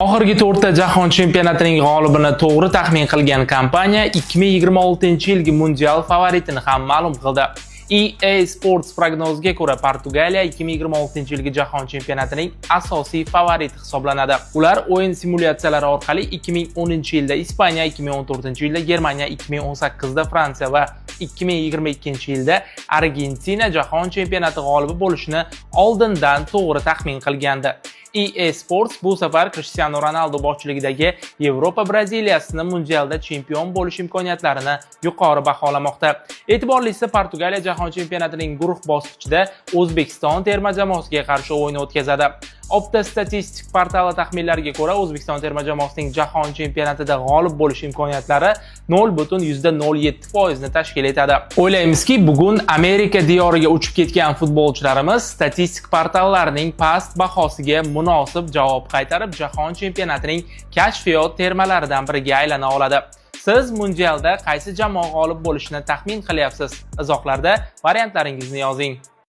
Oxirgi 4 ta jahon chempionatining g'olibini to'g'ri taxmin qilgan kompaniya 2026-yilgi mundial favoritini ham ma'lum qildi. EA Sports prognoziga ko'ra Portugaliya 2026-yilgi jahon chempionatining asosiy favoriti hisoblanadi. Ular o'yin simulyatsiyalari orqali 2010-yilda Ispaniya, 2014-yilda Germaniya, 2018da Fransiya va 2022-yilda Argentina jahon chempionati g'olibi bo'lishini oldindan to'g'ri taxmin qilgandi. EA Sports bu safar Cristiano Ronaldo boshchiligidagi Yevropa Braziliyasini mundialda chempion bo'lish imkoniyatlarini yuqori baholamoqda. E'tiborlisi, Portugaliya jahon chempionatining guruh bosqichida O'zbekiston terma jamoasiga qarshi o'yin o'tkazadi. Opta statistik portali taxminlariga ko'ra, O'zbekiston terma jamoasining jahon chempionatida g'olib bo'lish imkoniyatlari 0.07% ni tashkil etadi. O'ylaymizki, bugun Amerika diyoriga uchib ketgan futbolchilarimiz statistik portallarning past bahosiga munosib javob qaytarib, jahon chempionatining kashfiyot termalaridan biriga aylana oladi. Siz mundialda qaysi jamoa g'olib bo'lishini taxmin qilyapsiz? Izohlarda variantlaringizni yozing.